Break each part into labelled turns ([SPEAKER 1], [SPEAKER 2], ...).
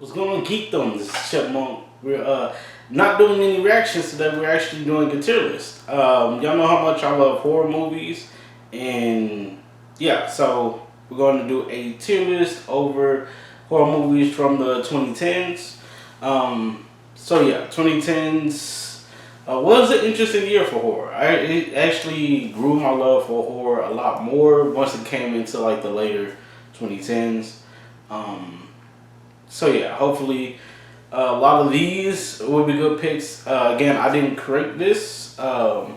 [SPEAKER 1] What's going on, Geekdom? This is Chipmunk. We're not doing any reactions today. We're actually doing a tier list. Y'all know how much I love horror movies, and yeah, so we're going to do a tier list over horror movies from the 2010s. So yeah, 2010s was an interesting year for horror. It actually grew my love for horror a lot more once it came into like the later 2010s. So yeah, hopefully a lot of these will be good picks. Again, I didn't create this, and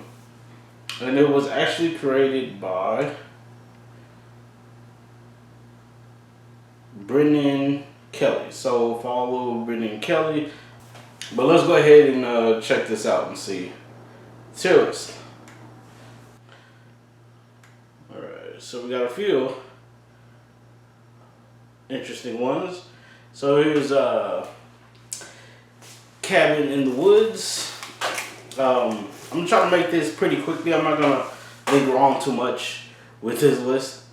[SPEAKER 1] it was actually created by Brendan Kelly. So follow Brendan Kelly. But let's go ahead and check this out and see. Tier list. Alright, so we got a few interesting ones. So here's Cabin in the Woods. I'm gonna try to make this pretty quickly. I'm not gonna linger on too much with this list.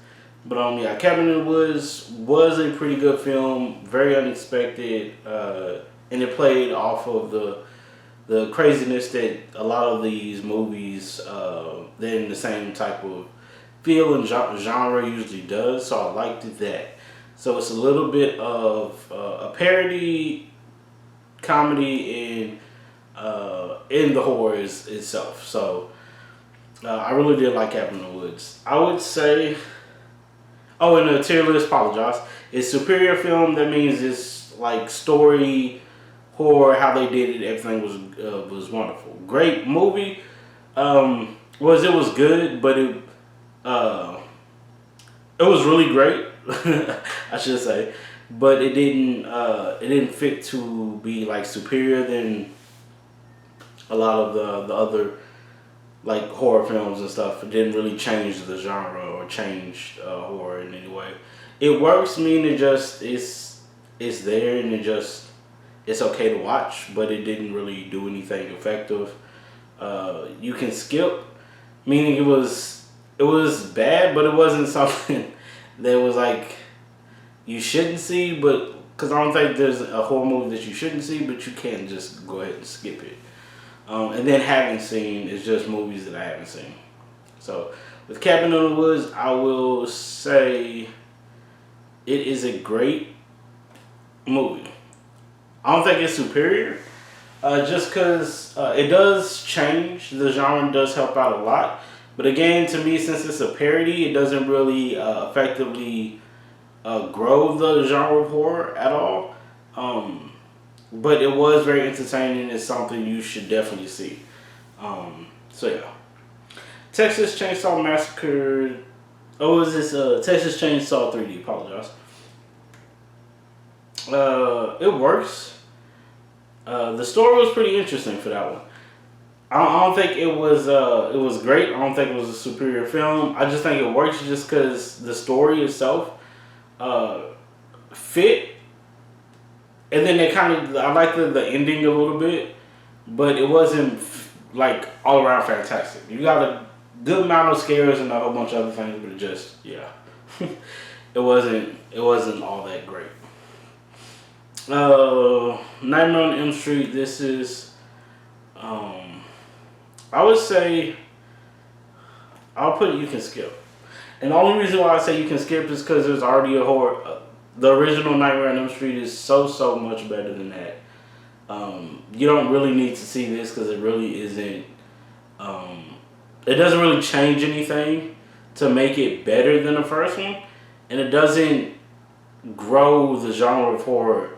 [SPEAKER 1] But yeah, Cabin in the Woods was a pretty good film, very unexpected, and it played off of the craziness that a lot of these movies, they're in the same type of feel and genre usually does. So I liked that. So it's a little bit of a parody, comedy, in the horror itself. So I really did like Cabin in the Woods. I would say, oh, in the tier list, apologize. It's superior film. That means it's like story, horror, how they did it. Everything was wonderful. Great movie. It was good, but it was really great. I should say, but it didn't fit to be like superior than a lot of the other like horror films and stuff. It didn't really change the genre or change horror in any way. It works, meaning it just it's there and it's okay to watch, but it didn't really do anything effective. You can skip, meaning it was bad, but it wasn't something that was like you shouldn't see, but because I don't think there's a horror movie that you shouldn't see, but you can't just go ahead and skip it. And then haven't seen is just movies that I haven't seen. So with Cabin in the Woods, I will say it is a great movie. I don't think it's superior, just because it does change the genre and does help out a lot. But again, to me, since it's a parody, it doesn't really effectively grow the genre of horror at all. But it was very entertaining. It's something you should definitely see. So yeah. Texas Chainsaw Massacre. Oh, is this Texas Chainsaw 3D? Apologize. It works. The story was pretty interesting for that one. I don't think it was great. I don't think it was a superior film. I just think it works just because the story itself fit. And then I liked the ending a little bit, but it wasn't like all around fantastic. You got a good amount of scares and a whole bunch of other things, but it just, yeah. it wasn't all that great. Nightmare on Elm Street, this is I would say I'll put it you can skip. And the only reason why I say you can skip is because there's already a horror. The original Nightmare on Elm Street is so much better than that. You don't really need to see this because it really isn't. It doesn't really change anything to make it better than the first one, and it doesn't grow the genre of horror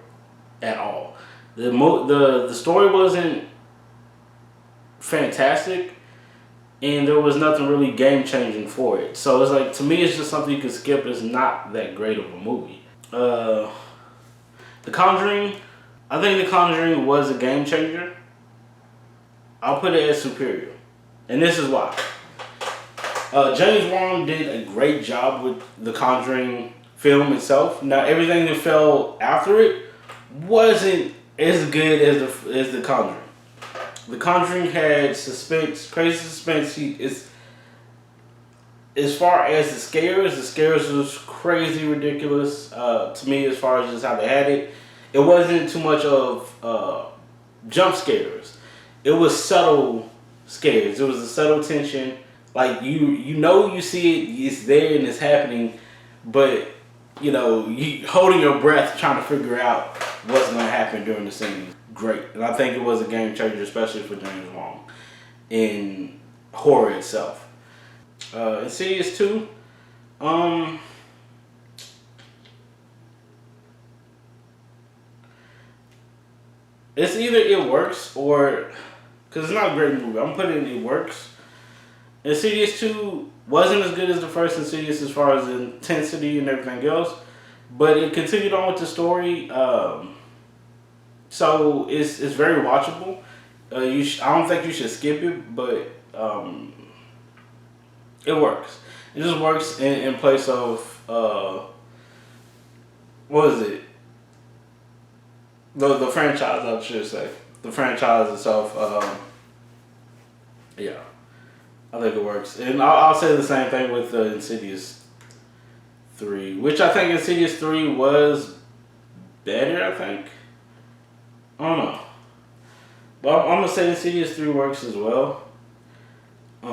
[SPEAKER 1] at all. The story wasn't fantastic, and there was nothing really game changing for it. So it's like, to me, it's just something you can skip. It's not that great of a movie. The Conjuring, I think The Conjuring was a game changer. I'll put it as superior, and this is why. James Wan did a great job with The Conjuring film itself. Now, everything that fell after it wasn't as good as The Conjuring. The Conjuring had suspense, crazy suspense. As far as the scares was crazy ridiculous to me as far as just how they had it. it wasn't too much of jump scares. It was subtle scares. It was a subtle tension. Like you see it, it's there and it's happening, but you holding your breath, trying to figure out what's going to happen during the scene. Great, and I think it was a game changer, especially for James Wong in horror itself. Insidious 2. It's either it works or because it's not a great movie. I'm putting it works. Insidious 2 wasn't as good as the first Insidious as far as intensity and everything else, but it continued on with the story. So it's very watchable. I don't think you should skip it, but it works. It just works in place of what is it? The franchise, I should say. The franchise itself. Yeah, I think it works, and I'll say the same thing with Insidious 3, which I think Insidious 3 was better. I think. I don't know. But I'm gonna say Insidious 3 works as well. I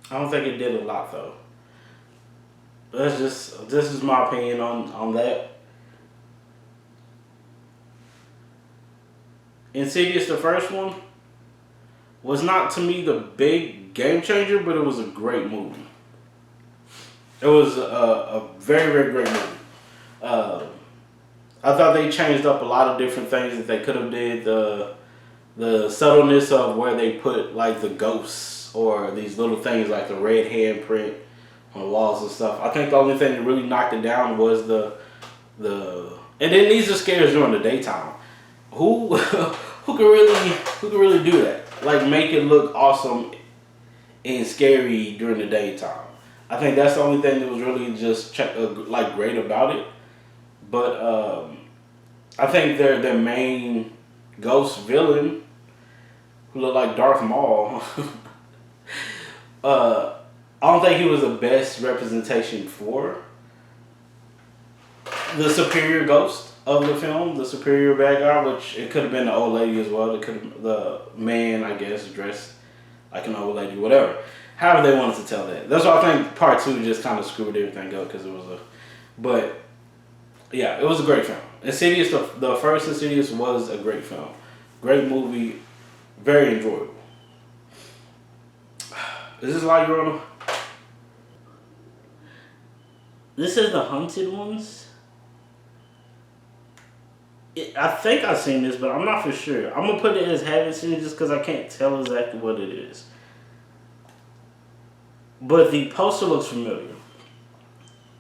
[SPEAKER 1] don't think it did a lot though. This is my opinion on that. Insidious, the first one, was not to me the big game changer, but it was a great movie. It was a very, very great movie. I thought they changed up a lot of different things that they could have did. The subtleness of where they put like the ghosts or these little things like the red handprint on the walls and stuff. I think the only thing that really knocked it down was the and then these are scares during the daytime. Who can really do that? Like make it look awesome and scary during the daytime. I think that's the only thing that was really just like great about it. But I think their main ghost villain, who looked like Darth Maul, I don't think he was the best representation for the superior ghost of the film, the superior bad guy, which it could have been the old lady as well. It could have the man, I guess, dressed like an old lady, whatever. However they wanted to tell that. That's why I think part 2 just kind of screwed everything up because it was but yeah, it was a great film. Insidious, the first Insidious was a great film. Great movie, very enjoyable. Is this La Llorona? This is the Haunted Ones. I think I've seen this, but I'm not for sure. I'm going to put it as haven't seen it just because I can't tell exactly what it is. But the poster looks familiar.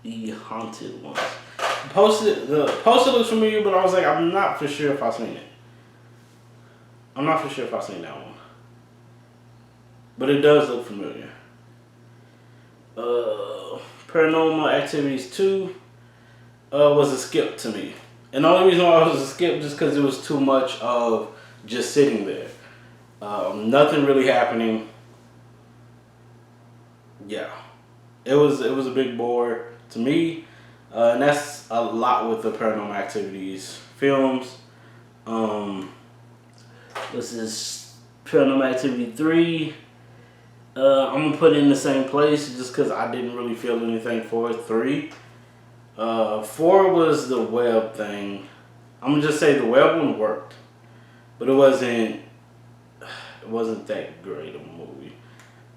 [SPEAKER 1] The Haunted Ones. The poster looks familiar, but I was like, I'm not for sure if I've seen it. I'm not for sure if I've seen that one. But it does look familiar. Paranormal Activities 2 was a skip to me. And the only reason why it was a skip just because it was too much of just sitting there. Nothing really happening. Yeah. It was a big bore to me. And that's a lot with the Paranormal Activities films. This is Paranormal Activity 3. I'm going to put it in the same place just because I didn't really feel anything for it. 3. 4 was the web thing. I'm going to just say the web one worked. But it wasn't that great of a movie.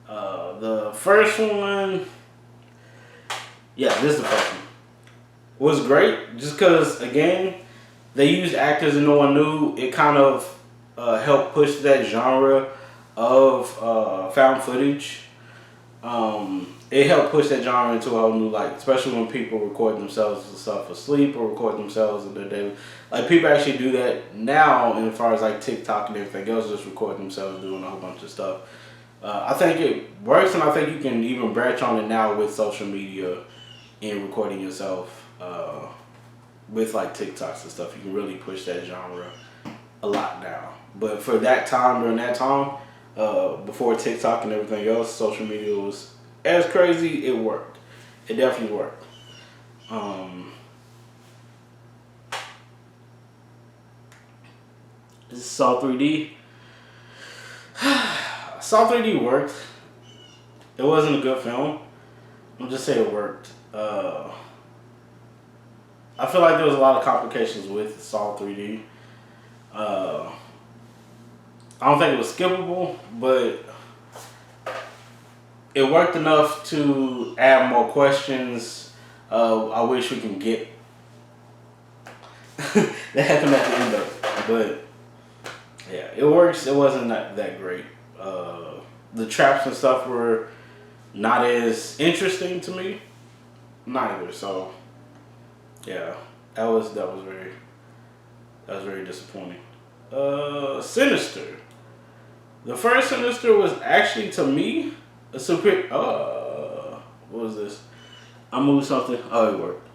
[SPEAKER 1] The first one, yeah, this is the first one, was great just because, again, they used actors and no one knew. It kind of helped push that genre of found footage. It helped push that genre into a whole new light, especially when people record themselves and stuff asleep or record themselves in their daily. Like people actually do that now, and as far as like TikTok and everything else, just record themselves doing a whole bunch of stuff. I think it works, and I think you can even branch on it now with social media and recording yourself with like TikToks and stuff. You can really push that genre a lot now. But for that time, during that time, before TikTok and everything else, social media was as crazy. It worked. It definitely worked. This is Saw 3D. Saw 3D worked. It wasn't a good film. I'll just say it worked. I feel like there was a lot of complications with Saw 3D. I don't think it was skippable, but it worked enough to add more questions. I wish we can get that happened at the end of it, but yeah, it works. It wasn't that great. The traps and stuff were not as interesting to me, neither. So yeah, that was very disappointing. Sinister. The first Sinister was actually, to me, a superior. What was this? I moved something. Oh, it worked.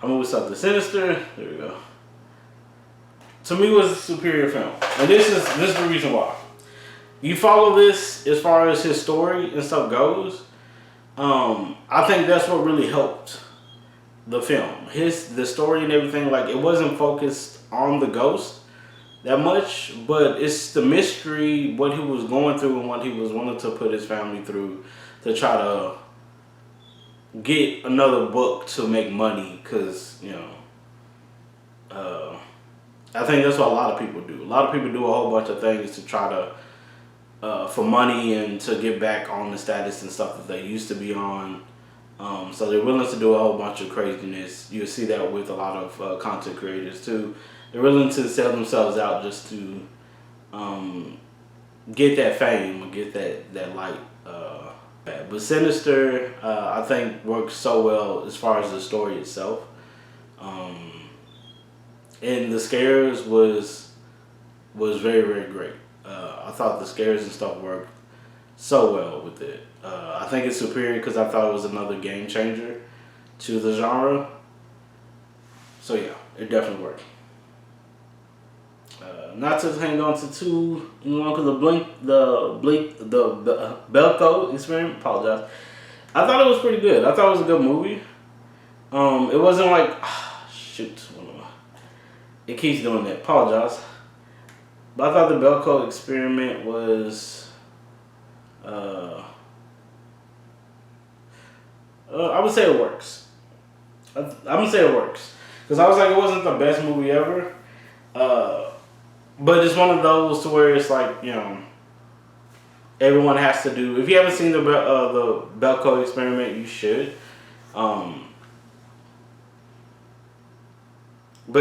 [SPEAKER 1] I moved something. Sinister. There we go. To me, was a superior film, and this is the reason why. You follow this as far as his story and stuff goes. I think that's what really helped the film. The story and everything, like, it wasn't focused on the ghost that much, but it's the mystery, what he was going through and what he was wanting to put his family through to try to get another book to make money, because, you know, I think that's what a lot of people do. A lot of people do a whole bunch of things to try to for money and to get back on the status and stuff that they used to be on. So they're willing to do a whole bunch of craziness. You'll see that with a lot of content creators too. They're willing to sell themselves out just to get that fame or get that light. But Sinister, I think, works so well as far as the story itself. And the scares was very, very great. I thought the scares and stuff worked so well with it. I think it's superior because I thought it was another game changer to the genre. So yeah, it definitely worked. Not to hang on to too long because the Belko experiment. Apologize. I thought it was pretty good. I thought it was a good movie. It wasn't like shoot. It keeps doing that. Apologize. But I thought the Belko experiment was, I would say it works. I'm gonna say it works because I was like, it wasn't the best movie ever, but it's one of those to where it's like, you know, everyone has to do. If you haven't seen the Belko experiment, you should. But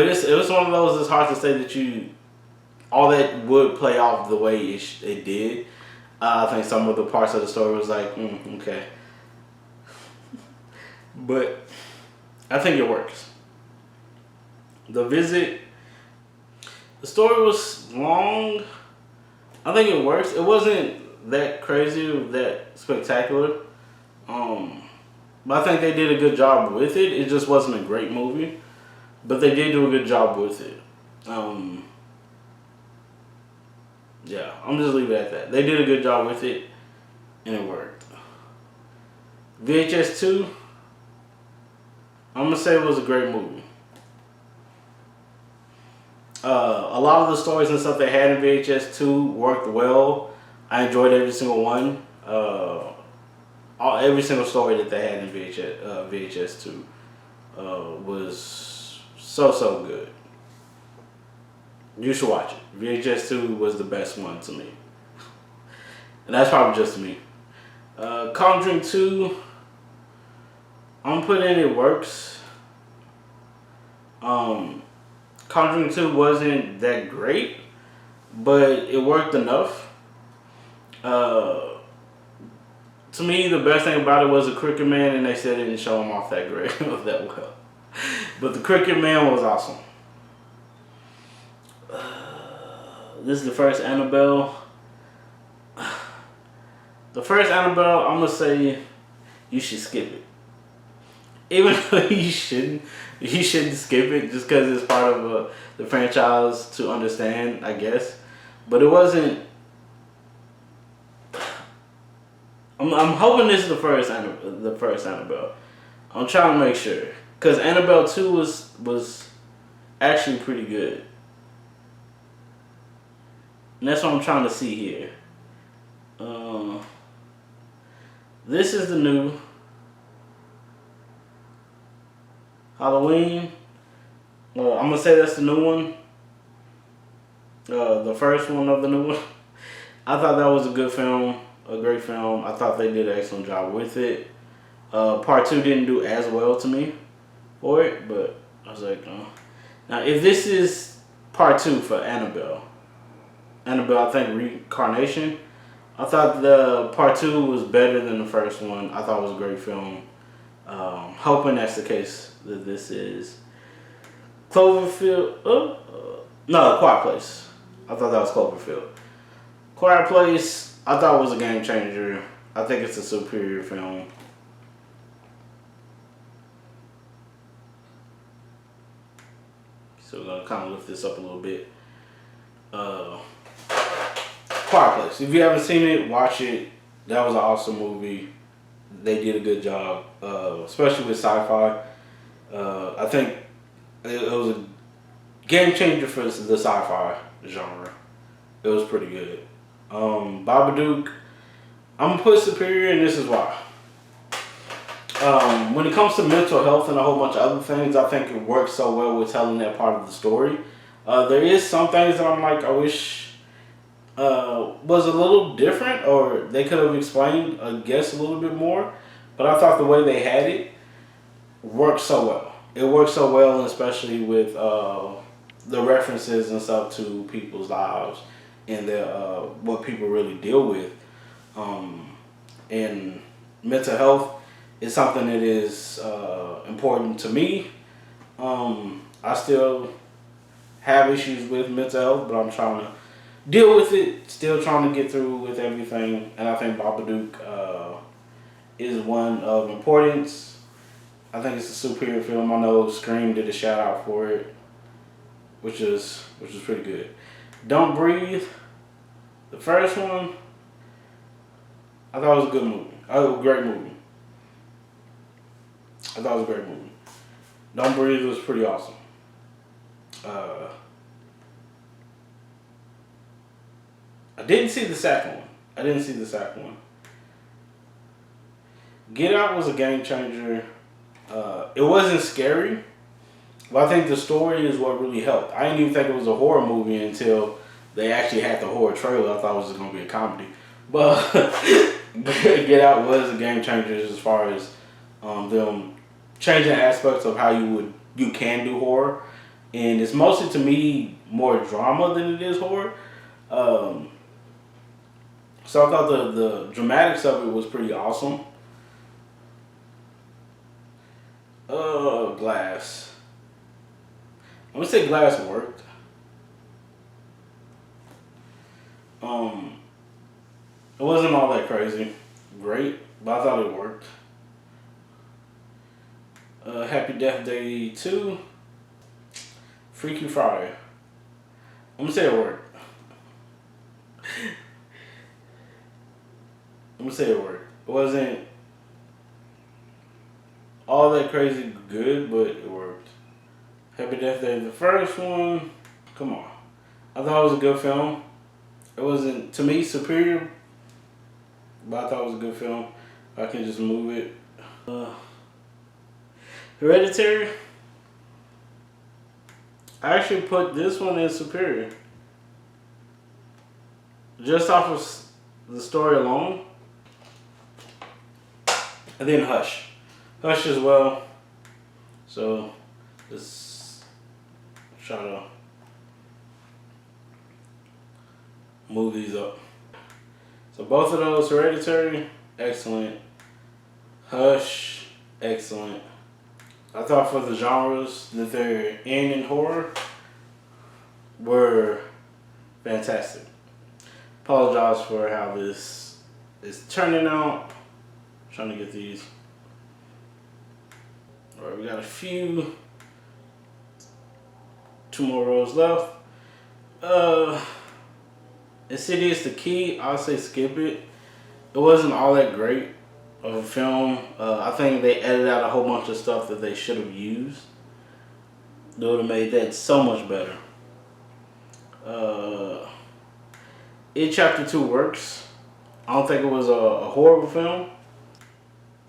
[SPEAKER 1] it was one of those. It's hard to say that all that would play off the way it did. I think some of the parts of the story was like, okay. But I think it works. The Visit, the story was long. I think it works. It wasn't that crazy or that spectacular. But I think they did a good job with it. It just wasn't a great movie. But they did do a good job with it. Yeah, I'm just leave it at that. They did a good job with it, and it worked. VHS 2, I'm gonna say it was a great movie. A lot of the stories and stuff they had in VHS 2 worked well. I enjoyed every single one. Every single story that they had in VHS 2 was so good. You should watch it. VHS 2 was the best one to me. And that's probably just me. Conjuring 2, I'm putting in it works. Conjuring 2 wasn't that great, but it worked enough. To me, the best thing about it was the Cricket Man, and they said they didn't show him off that great, that well. But the Cricket Man was awesome. This is the first Annabelle. The first Annabelle, I'm gonna say you should skip it. Even though you shouldn't skip it just because it's part of the franchise to understand, I guess. But it wasn't. I'm hoping this is the first Annabelle. I'm trying to make sure because Annabelle 2 was actually pretty good. And that's what I'm trying to see here. This is the new Halloween. I'm gonna say that's the new one. The first one of the new one. I thought that was a good film, a great film. I thought they did an excellent job with it. Part two didn't do as well to me for it, but I was like, now if this is part two for Annabelle, I think Reincarnation, I thought the part two was better than the first one. I thought it was a great film. Hoping that's the case, that this is Cloverfield. No, Quiet Place. I thought that was Cloverfield. Quiet Place, I thought was a game changer. I think it's a superior film. So we're gonna kind of lift this up a little bit. Quiet Place. If you haven't seen it, watch it. That was an awesome movie. They did a good job, especially with sci-fi. I think it was a game changer for the sci-fi genre. It was pretty good. Babadook, I'm gonna put superior, and this is why. When it comes to mental health and a whole bunch of other things, I think it works so well with telling that part of the story. There is some things that I'm like, I wish was a little different, or they could have explained, I guess, a little bit more. But I thought the way they had it worked so well. It worked so well, especially with the references and stuff to people's lives and their what people really deal with. And mental health is something that is important to me. I still have issues with mental health, but I'm trying to deal with it. Still trying to get through with everything, and I think Babadook is one of importance. I think it's a superior film. I know Scream did a shout out for it, which is pretty good. Don't Breathe, the first one, I thought it was a good movie. It was a great movie. I thought it was a great movie. Don't Breathe was pretty awesome. I didn't see the second one. Get Out was a game changer. It wasn't scary, but I think the story is what really helped. I didn't even think it was a horror movie until they actually had the horror trailer. I thought it was just going to be a comedy. But Get Out was a game changer as far as them changing aspects of how you can do horror. And it's mostly, to me, more drama than it is horror. So I thought the dramatics of it was pretty awesome. Glass. I'm gonna say Glass worked. It wasn't all that crazy. Great, but I thought it worked. Happy Death Day 2. Freaky Friday. I'm gonna say it worked. It wasn't all that crazy good, but it worked. Happy Death Day, the first one, come on. I thought it was a good film. It wasn't, to me, superior, but I thought it was a good film. I can just move it. Hereditary, I actually put this one in superior. Just off of the story alone. And then Hush. Hush as well. So, let's try to move these up. So both of those, Hereditary, excellent. Hush, excellent. I thought for the genres that they're in horror were fantastic. Apologize for how this is turning out. Trying to get these. All right, we got two more rows left. Insidious the Key, I'll say skip it. It wasn't all that great of a film. I think they edited out a whole bunch of stuff that they should have used. They would have made that so much better. It Chapter 2 works. I don't think it was a horrible film.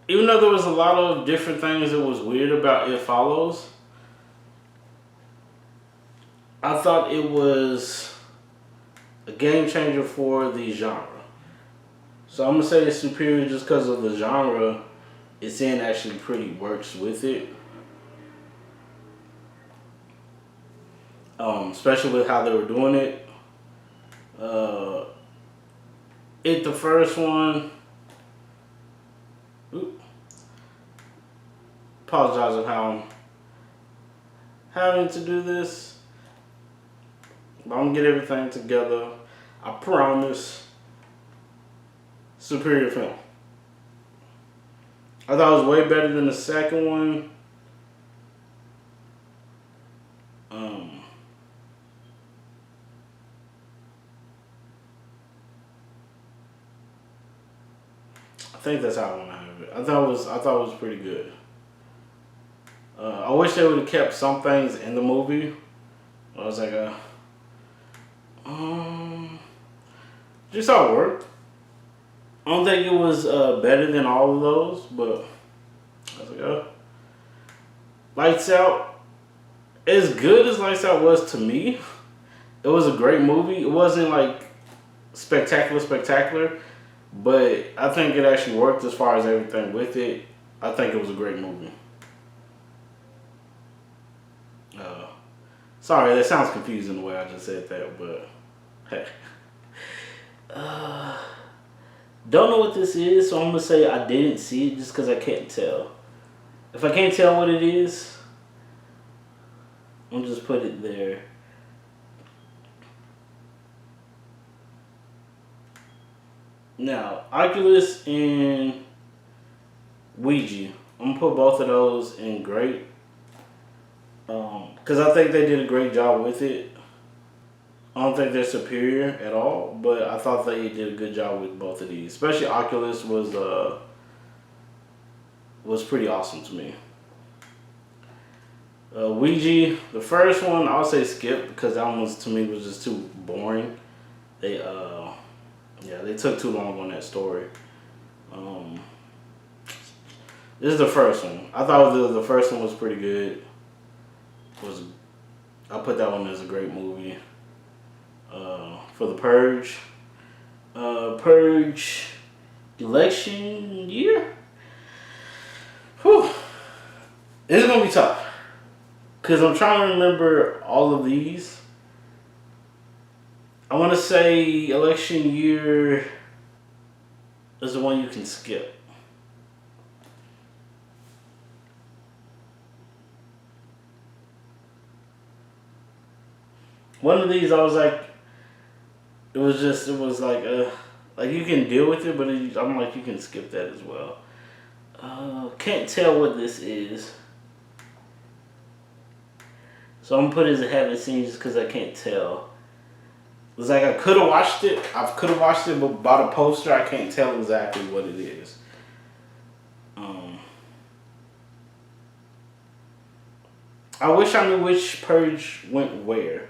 [SPEAKER 1] Even though there was a lot of different things that was weird about It Follows, I thought it was a game changer for the genre. So I'm gonna say it's superior just because of the genre it's in actually pretty works with it. Especially with how they were doing it. The first one. Apologize of how I'm having to do this. But I'm gonna get everything together. I promise. Superior film. I thought it was way better than the second one. I think that's how I want to have it. I thought it was pretty good. I wish they would have kept some things in the movie. I was like, just how it worked. I don't think it was better than all of those, but I was like, Lights Out. As good as Lights Out was to me, it was a great movie. It wasn't like spectacular, but I think it actually worked as far as everything with it. I think it was a great movie. Sorry, that sounds confusing the way I just said that, but hey. Don't know what this is, so I'm gonna say I didn't see it just because I can't tell. If I can't tell what it is, I'll just put it there. Now, Oculus and Ouija, I'm gonna put both of those in great. Because I think they did a great job with it. I don't think they're superior at all, but I thought they did a good job with both of these. Especially Oculus was pretty awesome to me. Ouija, the first one, I would say skip because that one was, to me, was just too boring. They took too long on that story. This is the first one. I thought the first one was pretty good. I put that one as a great movie. For the Purge. Purge election year? Whew. It's gonna be tough. Because I'm trying to remember all of these. I want to say election year is the one you can skip. One of these I was like, it was like you can deal with it, but I'm like, you can skip that as well. Can't tell what this is. So I'm gonna put it as a haven't seen just because I can't tell. It's like I could have watched it, but by the poster I can't tell exactly what it is. I wish I knew which Purge went where.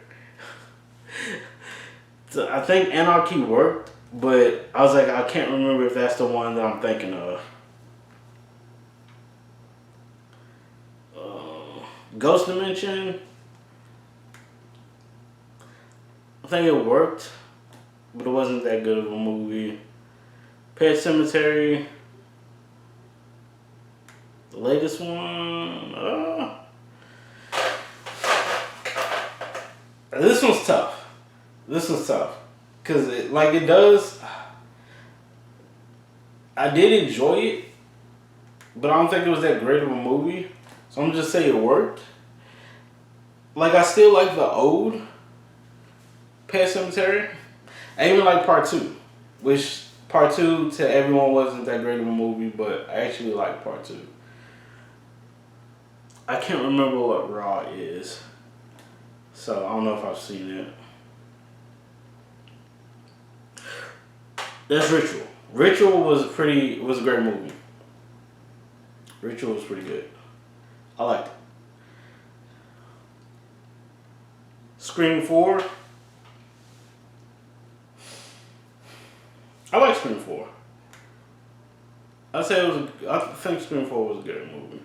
[SPEAKER 1] So I think Anarchy worked, but I was like, I can't remember if that's the one that I'm thinking of. Ghost Dimension, I think it worked, but it wasn't that good of a movie. Pet Cemetery, the latest one, this one's tough. Because it does, I did enjoy it, but I don't think it was that great of a movie. So I'm just saying it worked. Like, I still like the old Pet Cemetery. I even like part 2, which part 2 to everyone wasn't that great of a movie, but I actually like part 2. I can't remember what Raw is, so I don't know if I've seen it. That's Ritual. Ritual was a great movie. Ritual was pretty good. I liked it. Scream 4. Scream 4. I say it was. I think Scream 4 was a good movie.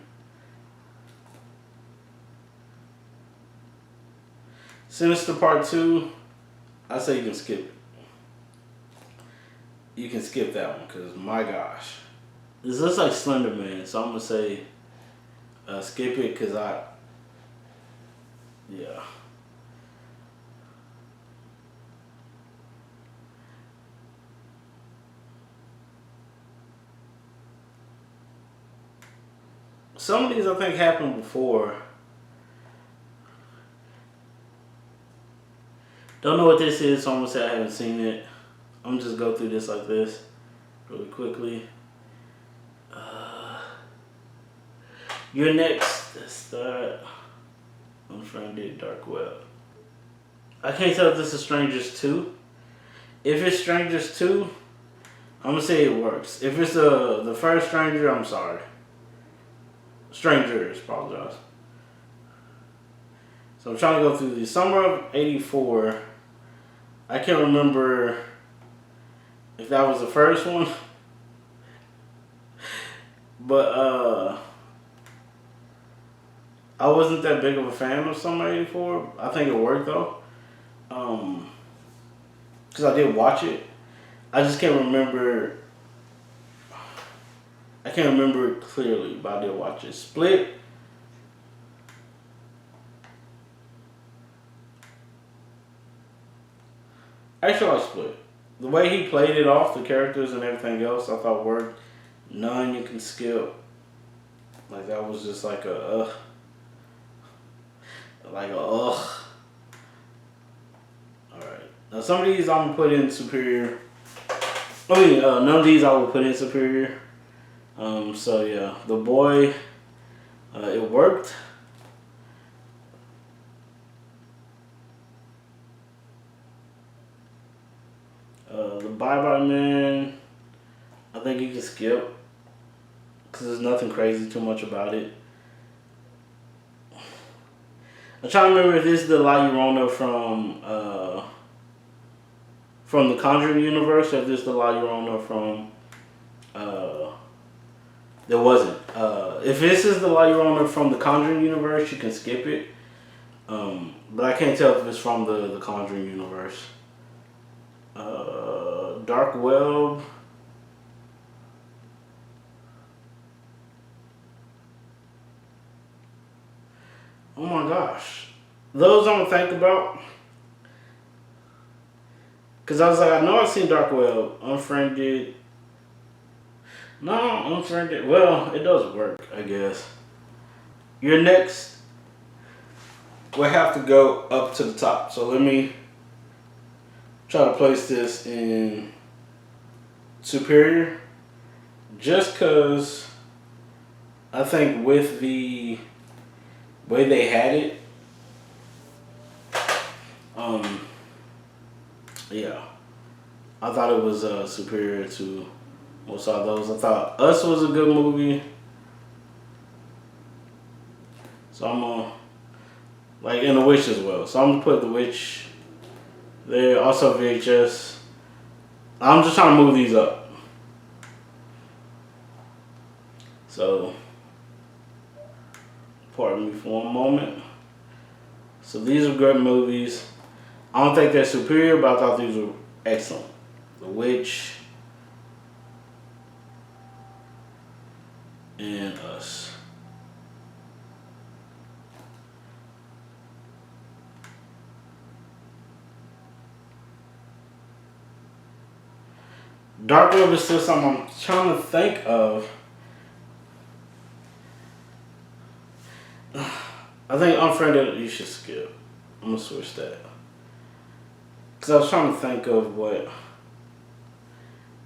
[SPEAKER 1] Sinister Part 2. I say you can skip it. You can skip that one because my gosh, this looks like Slender Man. So I'm gonna say skip it because yeah. Some of these I think happened before. Don't know what this is, so I'm gonna say I haven't seen it. I'm gonna just go through this like this really quickly. You're next. That's that. I'm trying to do Dark Web. I can't tell if this is Strangers 2. If it's Strangers 2, I'm gonna say it works. If it's the first Stranger, I'm sorry. Strangers, apologize. So I'm trying to go through the summer of '84. I can't remember if that was the first one, but I wasn't that big of a fan of Summer '84. I think it worked though, because I did watch it. I just can't remember. I can't remember it clearly, but I did watch it. Split. Actually, I Split. The way he played it off, the characters and everything else, I thought worked. None you can skip. Like that was just like a ugh. Alright. Now some of these I'm gonna put in superior. None of these I will put in superior. So yeah, The Boy, it worked. The Bye Bye Man, I think you can skip because there's nothing crazy too much about it. I'm trying to remember if this is the La Llorona from the Conjuring universe, or if this is the La Llorona from there wasn't. If this is the La Llorona from the Conjuring universe, you can skip it. But I can't tell if it's from the Conjuring universe. Dark Web. Oh my gosh. Those I'm gonna think about. Cause I was like, I know I've seen Dark Web. Unfriended. No, Unfriended. Well, it does work, I guess. Your next will have to go up to the top. So let me try to place this in superior. Just cause I think with the way they had it, yeah, I thought it was superior to most of those. I thought Us was a good movie, so I'm gonna and The Witch as well. So I'm gonna put The Witch there. Also VHS. I'm just trying to move these up. So, pardon me for one moment. So these are good movies. I don't think they're superior, but I thought these were excellent. The Witch and Us. Dark Web is still something I'm trying to think of. I think Unfriended you should skip. I'm gonna switch that. Cause I was trying to think of what.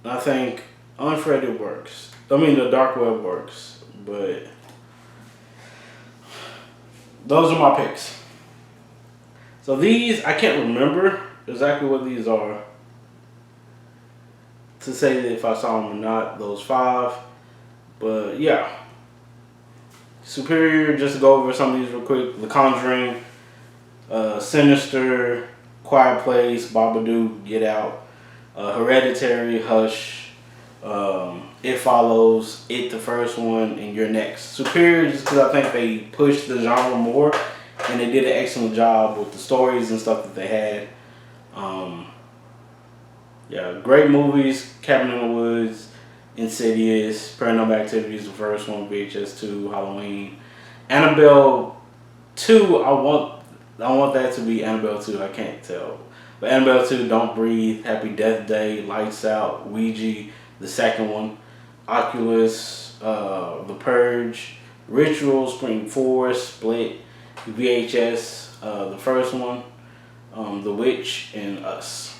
[SPEAKER 1] I think Unfriended works. I mean the Dark Web works, but those are my picks. So these I can't remember exactly what these are to say that if I saw them or not. Those 5, but yeah. Superior, just to go over some of these real quick. The Conjuring, Sinister, Quiet Place, Babadook, Get Out, Hereditary, Hush, It Follows, It the first one, and You're Next. Superior just because I think they pushed the genre more, and they did an excellent job with the stories and stuff that they had. Yeah, great movies. Cabin in the Woods, Insidious, Paranormal Activities, the first one, VHS 2, Halloween, Annabelle 2. I want that to be Annabelle 2. I can't tell, but Annabelle 2, Don't Breathe, Happy Death Day, Lights Out, Ouija, the second one, Oculus, The Purge, Ritual, Spring Force, Split, VHS, the first one, The Witch, and Us.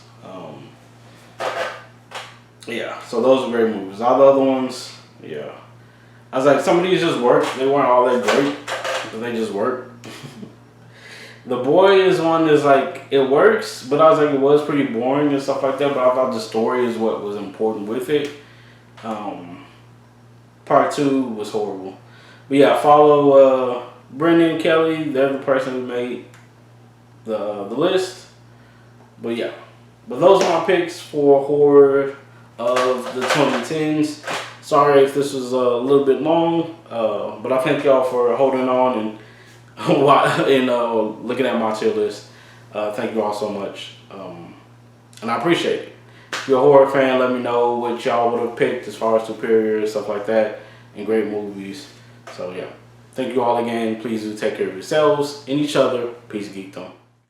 [SPEAKER 1] Yeah, so those are great movies. All the other ones, yeah. I was like, some of these just work. They weren't all that great, but they just work. The Boy is one that's like, it works, but I was like, it was pretty boring and stuff like that, but I thought the story is what was important with it. Part 2 was horrible. But yeah, follow Brendan Kelly. They're the person who made the list. But yeah. But those are my picks for horror of the 2010s. Sorry if this was a little bit long, but I thank y'all for holding on and looking at my tier list. Thank you all so much, and I appreciate it. If you're a horror fan, let me know what y'all would have picked as far as superior and stuff like that, and great movies. So yeah, thank you all again. Please do take care of yourselves and each other. Peace, geekdom.